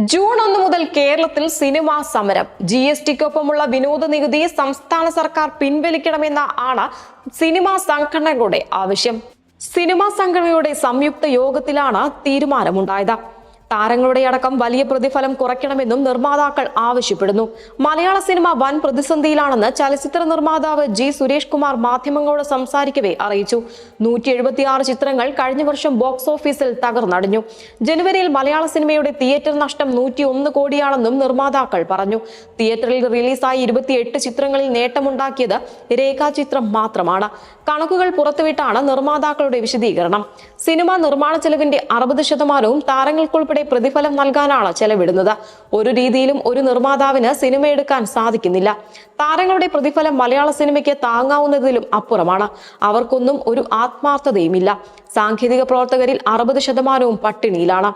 June 1 മുതൽ കേരളത്തിൽ cinema സമരം. GSTക്കൊപ്പമുള്ള വിനോദ നികുതി സംസ്ഥാന സർക്കാർ പിൻവലിക്കണമെന്ന ആണ് സിനിമാ സംഘടനകളുടെ ആവശ്യം. സിനിമാ സംഘടനയുടെ സംയുക്ത യോഗത്തിലാണ് തീരുമാനമുണ്ടായത്. താരങ്ങളുടെ അടക്കം വലിയ പ്രതിഫലം കുറയ്ക്കണമെന്നും നിർമ്മാതാക്കൾ ആവശ്യപ്പെടുന്നു. മലയാള സിനിമ വൻ പ്രതിസന്ധിയിലാണെന്ന് ചലച്ചിത്ര നിർമ്മാതാവ് G. സുരേഷ് കുമാർ മാധ്യമങ്ങളോട് സംസാരിക്കവേ അറിയിച്ചു. 176 ചിത്രങ്ങൾ കഴിഞ്ഞ വർഷം ബോക്സ് ഓഫീസിൽ തകർന്നടിഞ്ഞു. ജനുവരിയിൽ മലയാള സിനിമയുടെ തിയേറ്റർ നഷ്ടം 101 കോടിയാണെന്നും നിർമ്മാതാക്കൾ പറഞ്ഞു. തിയേറ്ററിൽ റിലീസായി 28 ചിത്രങ്ങളിൽ നേട്ടമുണ്ടാക്കിയത് രേഖാചിത്രം മാത്രമാണ്. കണക്കുകൾ പുറത്തുവിട്ടാണ് നിർമ്മാതാക്കളുടെ വിശദീകരണം. സിനിമ നിർമ്മാണ ചെലവിന്റെ 60% താരങ്ങൾക്കുൾപ്പെടെ പ്രതിഫലം നൽകാനാണ് ചെലവിടുന്നത്. ഒരു രീതിയിലും ഒരു നിർമ്മാതാവിന് സിനിമ എടുക്കാൻ സാധിക്കുന്നില്ല. താരങ്ങളുടെ പ്രതിഫലം മലയാള സിനിമയ്ക്ക് താങ്ങാവുന്നതിലും അപ്പുറമാണ്. അവർക്കൊന്നും ഒരു ആത്മാർത്ഥതയുമില്ല. സാങ്കേതിക പ്രവർത്തകരിൽ 60% പട്ടിണിയിലാണ്.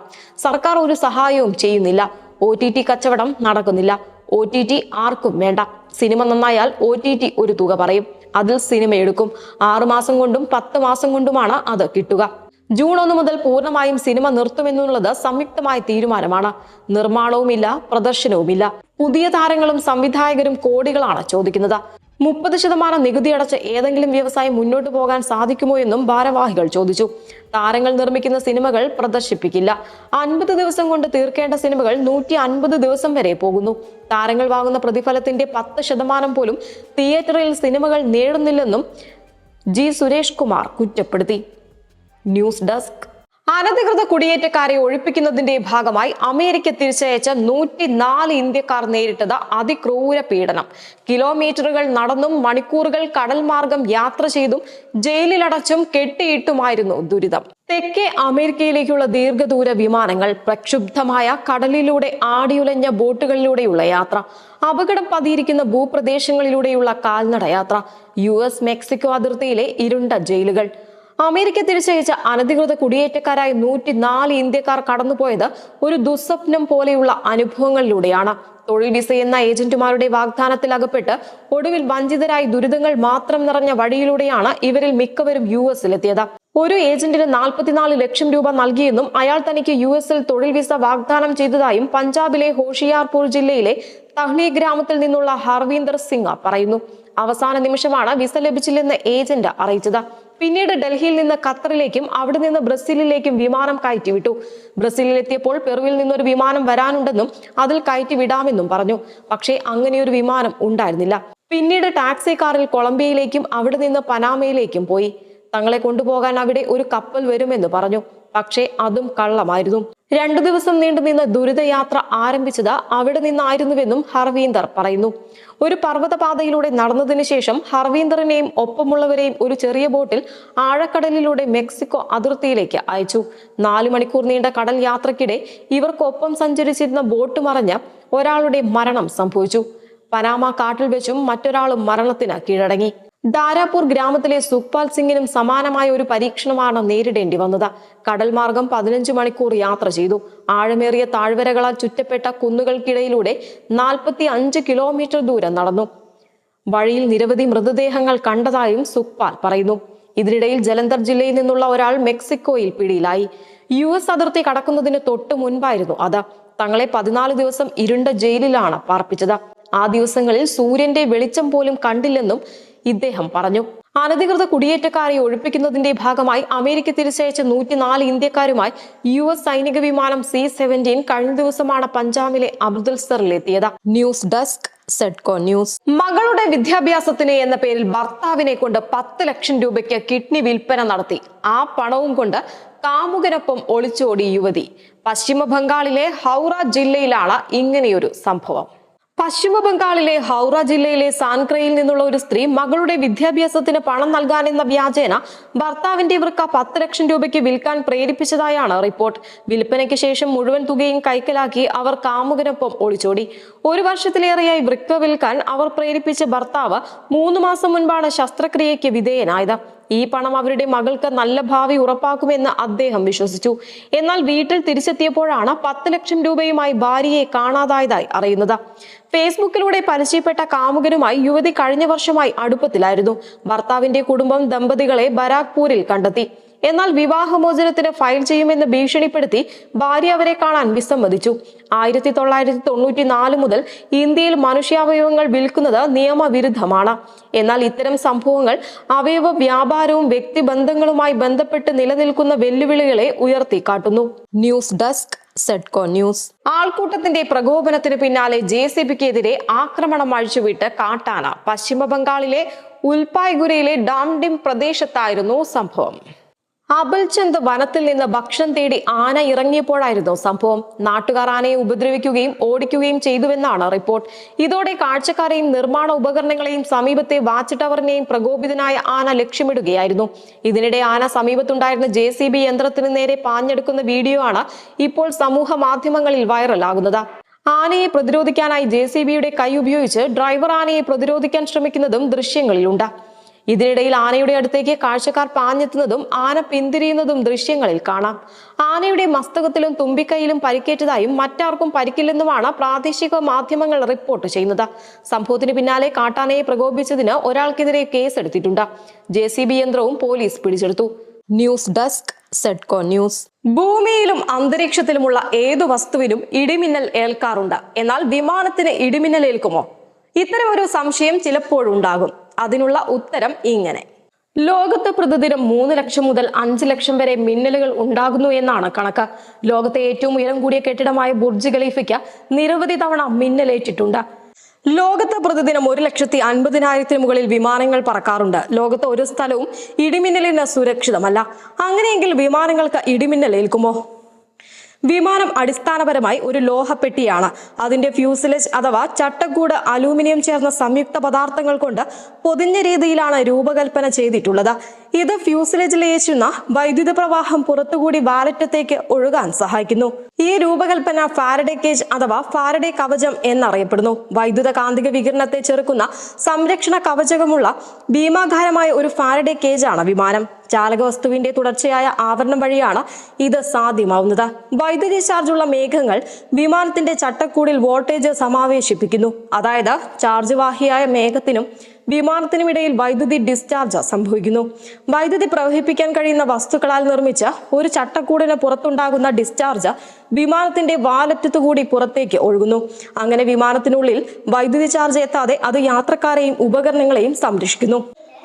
സർക്കാർ ഒരു സഹായവും ചെയ്യുന്നില്ല. OTT കച്ചവടം നടക്കുന്നില്ല. OTT ആർക്കും വേണ്ട. സിനിമ നന്നായാൽ OTT ഒരു തുക പറയും, അതിൽ സിനിമ എടുക്കും. 6 മാസം കൊണ്ടും 10 മാസം കൊണ്ടുമാണ് അത് കിട്ടുക. ജൂൺ 1 മുതൽ പൂർണ്ണമായും സിനിമ നിർത്തുമെന്നുള്ളത് സംയുക്തമായ തീരുമാനമാണ്. നിർമ്മാണവുമില്ല, പ്രദർശനവുമില്ല. പുതിയ താരങ്ങളും സംവിധായകരും കോടികളാണ് ചോദിക്കുന്നത്. 30% നികുതി അടച്ച് ഏതെങ്കിലും വ്യവസായം മുന്നോട്ട് പോകാൻ സാധിക്കുമോ എന്നും ഭാരവാഹികൾ ചോദിച്ചു. താരങ്ങൾ നിർമ്മിക്കുന്ന സിനിമകൾ പ്രദർശിപ്പിക്കില്ല. 50 ദിവസം കൊണ്ട് തീർക്കേണ്ട സിനിമകൾ 150 ദിവസം വരെ പോകുന്നു. താരങ്ങൾ വാങ്ങുന്ന പ്രതിഫലത്തിന്റെ 10% പോലും തിയേറ്ററിൽ സിനിമകൾ നേടുന്നില്ലെന്നും G. സുരേഷ് കുമാർ കുറ്റപ്പെടുത്തി. News desk. അനധികൃത കുടിയേറ്റക്കാരെ ഒഴിപ്പിക്കുന്നതിന്റെ ഭാഗമായി അമേരിക്ക തിരിച്ചയച്ച 104 ഇന്ത്യക്കാർ നേരിട്ടത് അതിക്രൂര പീഡനം. കിലോമീറ്ററുകൾ നടന്നും മണിക്കൂറുകൾ കടൽ മാർഗം യാത്ര ചെയ്തും ജയിലിലടച്ചും കെട്ടിയിട്ടുമായിരുന്നു ദുരിതം. തെക്കേ അമേരിക്കയിലേക്കുള്ള ദീർഘദൂര വിമാനങ്ങൾ, പ്രക്ഷുബ്ധമായ കടലിലൂടെ ആടിയുലഞ്ഞ ബോട്ടുകളിലൂടെയുള്ള യാത്ര, അപകടം പതിയിരിക്കുന്ന ഭൂപ്രദേശങ്ങളിലൂടെയുള്ള കാൽനട യാത്ര, US മെക്സിക്കോ അതിർത്തിയിലെ ഇരുണ്ട ജയിലുകൾ. അമേരിക്ക തിരിച്ചയച്ച അനധികൃത കുടിയേറ്റക്കാരായ 104 ഇന്ത്യക്കാർ കടന്നുപോയത് ഒരു ദുസ്വപ്നം പോലെയുള്ള അനുഭവങ്ങളിലൂടെയാണ്. തൊഴിൽ വിസ എന്ന ഏജന്റുമാരുടെ വാഗ്ദാനത്തിൽ അകപ്പെട്ട് ഒടുവിൽ വഞ്ചിതരായി ദുരിതങ്ങൾ മാത്രം നിറഞ്ഞ വഴിയിലൂടെയാണ് ഇവരിൽ മിക്കവരും US-ലെത്തിയത്. ഒരു ഏജന്റിന് 44 ലക്ഷം രൂപ നൽകിയെന്നും അയാൾ തനിക്ക് US-ൽ തൊഴിൽ വിസ വാഗ്ദാനം ചെയ്തതായും പഞ്ചാബിലെ ഹോഷിയാർപൂർ ജില്ലയിലെ തഹ്ലി ഗ്രാമത്തിൽ നിന്നുള്ള ഹർവീന്ദർ സിംഗ് പറയുന്നു. അവസാന നിമിഷമാണ് വിസ ലഭിച്ചില്ലെന്ന് ഏജന്റ് അറിയിച്ചത്. പിന്നീട് ഡൽഹിയിൽ നിന്ന് ഖത്തറിലേക്കും അവിടെ നിന്ന് ബ്രസീലിലേക്കും വിമാനം കയറ്റിവിട്ടു. ബ്രസീലിലെത്തിയപ്പോൾ പെറുവിൽ നിന്നൊരു വിമാനം വരാനുണ്ടെന്നും അതിൽ കയറ്റിവിടാമെന്നും പറഞ്ഞു. പക്ഷേ അങ്ങനെയൊരു വിമാനം ഉണ്ടായിരുന്നില്ല. പിന്നീട് ടാക്സി കാറിൽ കൊളംബിയയിലേക്കും അവിടെ നിന്ന് പനാമയിലേക്കും പോയി. തങ്ങളെ കൊണ്ടുപോകാൻ അവിടെ ഒരു കപ്പൽ വരുമെന്ന് പറഞ്ഞു. പക്ഷേ അതും കള്ളമായിരുന്നു. 2 ദിവസം നീണ്ടുനിന്ന ദുരിതയാത്ര ആരംഭിച്ചത് അവിടെ നിന്നായിരുന്നുവെന്നും ഹർവീന്ദർ പറയുന്നു. ഒരു പർവ്വതപാതയിലൂടെ നടന്നതിന് ശേഷം ഹർവീന്ദറിനെയും ഒപ്പമുള്ളവരെയും ഒരു ചെറിയ ബോട്ടിൽ ആഴക്കടലിലൂടെ മെക്സിക്കോ അതിർത്തിയിലേക്ക് അയച്ചു. 4 മണിക്കൂർ നീണ്ട കടൽ യാത്രക്കിടെ ഇവർക്കൊപ്പം സഞ്ചരിച്ചിരുന്ന ബോട്ട് മറിഞ്ഞ് ഒരാളുടെ മരണം സംഭവിച്ചു. പനാമ കാട്ടിൽ വെച്ചും മറ്റൊരാളും മരണത്തിന് കീഴടങ്ങി. ദാരാപൂർ ഗ്രാമത്തിലെ സുഖ്പാൽ സിംഗിനും സമാനമായ ഒരു പരീക്ഷണമാണ് നേരിടേണ്ടി വന്നത്. കടൽ മാർഗം 15 മണിക്കൂർ യാത്ര ചെയ്തു. ആഴമേറിയ താഴ്വരകളാൽ ചുറ്റപ്പെട്ട കുന്നുകൾക്കിടയിലൂടെ 45 കിലോമീറ്റർ ദൂരം നടന്നു. വഴിയിൽ നിരവധി മൃതദേഹങ്ങൾ കണ്ടതായും സുഖ്പാൽ പറയുന്നു. ഇതിനിടയിൽ ജലന്ധർ ജില്ലയിൽ നിന്നുള്ള ഒരാൾ മെക്സിക്കോയിൽ പിടിയിലായി. US അതിർത്തി കടക്കുന്നതിന് തൊട്ടു മുൻപായിരുന്നു അത്. തങ്ങളെ 14 ദിവസം ഇരുണ്ട ജയിലിലാണ് പാർപ്പിച്ചത്. ആ ദിവസങ്ങളിൽ സൂര്യന്റെ വെളിച്ചം പോലും കണ്ടില്ലെന്നും ഇദ്ദേഹം പറഞ്ഞു. അനധികൃത കുടിയേറ്റക്കാരെ ഒഴിപ്പിക്കുന്നതിന്റെ ഭാഗമായി അമേരിക്ക തിരിച്ചയച്ച 104 ഇന്ത്യക്കാരുമായി US സൈനിക വിമാനം C-17 കഴിഞ്ഞ ദിവസമാണ് പഞ്ചാബിലെ അമൃത്സറിലെത്തിയത്. News desk, Zedco news. മകളുടെ വിദ്യാഭ്യാസത്തിന് എന്ന പേരിൽ ഭർത്താവിനെ കൊണ്ട് 10 ലക്ഷം രൂപയ്ക്ക് കിഡ്നി വിൽപ്പന നടത്തി. ആ പണവും കൊണ്ട് കാമുകനൊപ്പം ഒളിച്ചോടി യുവതി. പശ്ചിമ ബംഗാളിലെ ഹൗറ ജില്ലയിലാണ് ഇങ്ങനെയൊരു സംഭവം. പശ്ചിമ ബംഗാളിലെ ഹൗറ ജില്ലയിലെ സാൻക്രയിൽ നിന്നുള്ള ഒരു സ്ത്രീ മകളുടെ വിദ്യാഭ്യാസത്തിന് പണം നൽകാനെന്ന വ്യാജേന ഭർത്താവിന്റെ വൃക്ക 10 ലക്ഷം രൂപയ്ക്ക് വിൽക്കാൻ പ്രേരിപ്പിച്ചതായാണ് റിപ്പോർട്ട്. വിൽപ്പനയ്ക്ക് ശേഷം മുഴുവൻ തുകയും കൈക്കലാക്കി അവർ കാമുകനൊപ്പം ഒളിച്ചോടി. 1 വർഷത്തിലേറെയായി വൃക്ക വിൽക്കാൻ അവർ പ്രേരിപ്പിച്ച ഭർത്താവ് 3 മാസം മുൻപാണ് ശസ്ത്രക്രിയയ്ക്ക് വിധേയനായത്. ഈ പണം അവരുടെ മകൾക്ക് നല്ല ഭാവി ഉറപ്പാക്കുമെന്ന് അദ്ദേഹം വിശ്വസിച്ചു. എന്നാൽ വീട്ടിൽ തിരിച്ചെത്തിയപ്പോഴാണ് 10 ലക്ഷം രൂപയുമായി ഭാര്യയെ കാണാതായതായി അറിയുന്നത്. ഫേസ്ബുക്കിലൂടെ പരിചയപ്പെട്ട കാമുകനുമായി യുവതി കഴിഞ്ഞ വർഷമായി അടുപ്പത്തിലായിരുന്നു. ഭർത്താവിന്റെ കുടുംബം ദമ്പതികളെ ബരാക്പൂരിൽ കണ്ടെത്തി. എന്നാൽ വിവാഹമോചനത്തിന് ഫയൽ ചെയ്യുമെന്ന് ഭീഷണിപ്പെടുത്തി ഭാര്യ അവരെ കാണാൻ വിസമ്മതിച്ചു. 1994 മുതൽ ഇന്ത്യയിൽ മനുഷ്യാവയവങ്ങൾ വിൽക്കുന്നത് നിയമവിരുദ്ധമാണ്. എന്നാൽ ഇത്തരം സംഭവങ്ങൾ അവയവ വ്യാപാരവും വ്യക്തിബന്ധങ്ങളുമായി ബന്ധപ്പെട്ട് നിലനിൽക്കുന്ന വെല്ലുവിളികളെ ഉയർത്തിക്കാട്ടുന്നു. News desk Zedco news. ആൾക്കൂട്ടത്തിന്റെ പ്രകോപനത്തിന് പിന്നാലെ JCBക്കെതിരെ ആക്രമണം അഴിച്ചുവിട്ട് കാട്ടാന. പശ്ചിമ ബംഗാളിലെ ഉൽപായ്ഗുരയിലെ ഡാംഡിം പ്രദേശത്തായിരുന്നു സംഭവം. അബൽചന്ദ് വനത്തിൽ നിന്ന് ഭക്ഷണം തേടി ആന ഇറങ്ങിയപ്പോഴായിരുന്നു സംഭവം. നാട്ടുകാർ ആനയെ ഉപദ്രവിക്കുകയും ഓടിക്കുകയും ചെയ്തുവെന്നാണ് റിപ്പോർട്ട്. ഇതോടെ കാഴ്ചക്കാരെയും നിർമ്മാണ ഉപകരണങ്ങളെയും സമീപത്തെ വാച്ച് ടവറിനെയും പ്രകോപിതനായ ആന ലക്ഷ്യമിടുകയായിരുന്നു. ഇതിനിടെ ആന സമീപത്തുണ്ടായിരുന്ന JCB യന്ത്രത്തിന് നേരെ പാഞ്ഞെടുക്കുന്ന വീഡിയോ ആണ് ഇപ്പോൾ സമൂഹ മാധ്യമങ്ങളിൽ വൈറലാകുന്നത്. ആനയെ പ്രതിരോധിക്കാനായി JCBയുടെ കൈ ഉപയോഗിച്ച് ഡ്രൈവർ ആനയെ പ്രതിരോധിക്കാൻ ശ്രമിക്കുന്നതും ദൃശ്യങ്ങളിലുണ്ട്. ഇതിനിടയിൽ ആനയുടെ അടുത്തേക്ക് കാഴ്ചക്കാർ പാഞ്ഞെത്തുന്നതും ആന പിന്തിരിയുന്നതും ദൃശ്യങ്ങളിൽ കാണാം. ആനയുടെ മസ്തകത്തിലും തുമ്പിക്കൈയിലും പരിക്കേറ്റതായും മറ്റാർക്കും പരിക്കില്ലെന്നുമാണ് പ്രാദേശിക മാധ്യമങ്ങൾ റിപ്പോർട്ട് ചെയ്യുന്നത്. സംഭവത്തിന് പിന്നാലെ കാട്ടാനയെ പ്രകോപിച്ചതിന് ഒരാൾക്കെതിരെ കേസെടുത്തിട്ടുണ്ട്. JCB യന്ത്രവും പോലീസ് പിടിച്ചെടുത്തു. News desk Zedco news. ഭൂമിയിലും അന്തരീക്ഷത്തിലുമുള്ള ഏതു വസ്തുവിനും ഇടിമിന്നൽ ഏൽക്കാറുണ്ട്. എന്നാൽ വിമാനത്തിന് ഇടിമിന്നൽ ഏൽക്കുമോ? ഇത്തരമൊരു സംശയം ചിലപ്പോഴുണ്ടാകും. അതിനുള്ള ഉത്തരം ഇങ്ങനെ. ലോകത്ത് പ്രതിദിനം 3 ലക്ഷം മുതൽ 5 ലക്ഷം വരെ മിന്നലുകൾ ഉണ്ടാകുന്നു എന്നാണ് കണക്ക്. ലോകത്തെ ഏറ്റവും ഉയരം കൂടിയ കെട്ടിടമായ ബുർജ് ഖലീഫയ്ക്ക് നിരവധി തവണ മിന്നലേറ്റിട്ടുണ്ട്. ലോകത്ത് പ്രതിദിനം 1,50,000 മുകളിൽ വിമാനങ്ങൾ പറക്കാറുണ്ട്. ലോകത്ത് ഒരു സ്ഥലവും ഇടിമിന്നലിന് സുരക്ഷിതമല്ല. അങ്ങനെയെങ്കിൽ വിമാനങ്ങൾക്ക് ഇടിമിന്നൽ ഏൽക്കുമോ? വിമാനം അടിസ്ഥാനപരമായി ഒരു ലോഹപ്പെട്ടിയാണ്. അതിന്റെ ഫ്യൂസലേജ് അഥവാ ചട്ടക്കൂട് അലൂമിനിയം ചേർന്ന സംയുക്ത പദാർത്ഥങ്ങൾ കൊണ്ട് പൊതിഞ്ഞ രീതിയിലാണ് രൂപകൽപ്പന ചെയ്തിട്ടുള്ളത്. ഇത് ഫ്യൂസലേജിൽ ഏറ്റുന്ന വൈദ്യുത പ്രവാഹം പുറത്തുകൂടി വാലറ്റത്തേക്ക് ഒഴുകാൻ സഹായിക്കുന്നു. ഈ രൂപകൽപ്പന ഫാരഡേ കേജ് അഥവാ ഫാരഡേ കവചം എന്നറിയപ്പെടുന്നു. വൈദ്യുത കാന്തിക വികിരണത്തെ ചെറുക്കുന്ന സംരക്ഷണ കവചകമുള്ള ഭീമാകാരമായ ഒരു ഫാരഡേ കേജാണ് വിമാനം. ചാലകവസ്തുവിന്റെ തുടർച്ചയായ ആവരണം വഴിയാണ് ഇത് സാധ്യമാവുന്നത്. വൈദ്യുതി ചാർജുള്ള മേഘങ്ങൾ വിമാനത്തിന്റെ ചട്ടക്കൂടിൽ വോൾട്ടേജ് സമാവേശിപ്പിക്കുന്നു. അതായത് ചാർജ് വാഹിയായ മേഘത്തിനും വിമാനത്തിനുമിടയിൽ വൈദ്യുതി ഡിസ്ചാർജ് സംഭവിക്കുന്നു. വൈദ്യുതി പ്രവഹിപ്പിക്കാൻ കഴിയുന്ന വസ്തുക്കളാൽ നിർമ്മിച്ച ഒരു ചട്ടക്കൂടിന് പുറത്തുണ്ടാകുന്ന ഡിസ്ചാർജ് വിമാനത്തിന്റെ വാലറ്റത്തുകൂടി പുറത്തേക്ക് ഒഴുകുന്നു. അങ്ങനെ വിമാനത്തിനുള്ളിൽ വൈദ്യുതി ചാർജ് എത്താതെ അത് യാത്രക്കാരെയും ഉപകരണങ്ങളെയും സംരക്ഷിക്കുന്നു.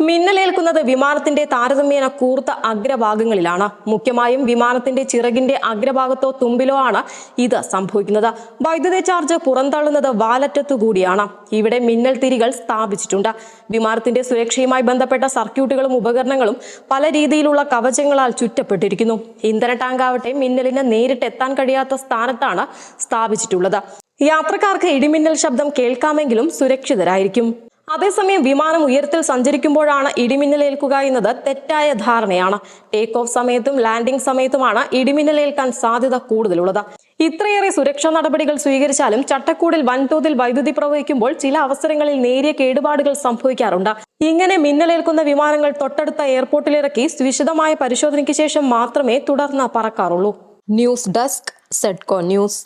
മിന്നലേൽക്കുന്നത് വിമാനത്തിന്റെ താരതമ്യേന കൂർത്ത അഗ്രഭാഗങ്ങളിലാണ്. മുഖ്യമായും വിമാനത്തിന്റെ ചിറകിന്റെ അഗ്രഭാഗത്തോ തുമ്പിലോ ആണ് ഇത് സംഭവിക്കുന്നത്. വൈദ്യുതി ചാർജ് പുറന്തള്ളുന്നത് വാലറ്റത്തു കൂടിയാണ്. ഇവിടെ മിന്നൽ തിരികൾ സ്ഥാപിച്ചിട്ടുണ്ട്. വിമാനത്തിന്റെ സുരക്ഷയുമായി ബന്ധപ്പെട്ട സർക്യൂട്ടുകളും ഉപകരണങ്ങളും പല രീതിയിലുള്ള കവചങ്ങളാൽ ചുറ്റപ്പെട്ടിരിക്കുന്നു. ഇന്ധന ടാങ്ക് ആവട്ടെ മിന്നലിന് നേരിട്ട് എത്താൻ കഴിയാത്ത സ്ഥാനത്താണ് സ്ഥാപിച്ചിട്ടുള്ളത്. യാത്രക്കാർക്ക് ഇടിമിന്നൽ ശബ്ദം കേൾക്കാമെങ്കിലും സുരക്ഷിതരായിരിക്കും. അതേസമയം വിമാനം ഉയരത്തിൽ സഞ്ചരിക്കുമ്പോഴാണ് ഇടിമിന്നലേൽക്കുക എന്നത് തെറ്റായ ധാരണയാണ്. ടേക്ക് ഓഫ് സമയത്തും ലാൻഡിംഗ് സമയത്തുമാണ് ഇടിമിന്നലേൽക്കാൻ സാധ്യത കൂടുതലുള്ളത്. ഇത്രയേറെ സുരക്ഷാ നടപടികൾ സ്വീകരിച്ചാലും ചട്ടക്കൂടിൽ വൻതോതിൽ വൈദ്യുതി പ്രവഹിക്കുമ്പോൾ ചില അവസരങ്ങളിൽ നേരിയ കേടുപാടുകൾ സംഭവിക്കാറുണ്ട്. ഇങ്ങനെ മിന്നലേൽക്കുന്ന വിമാനങ്ങൾ തൊട്ടടുത്ത എയർപോർട്ടിലിറക്കി വിശദമായ പരിശോധനയ്ക്ക് ശേഷം മാത്രമേ തുടർന്ന് പറക്കാറുള്ളൂ. News desk Zedco news.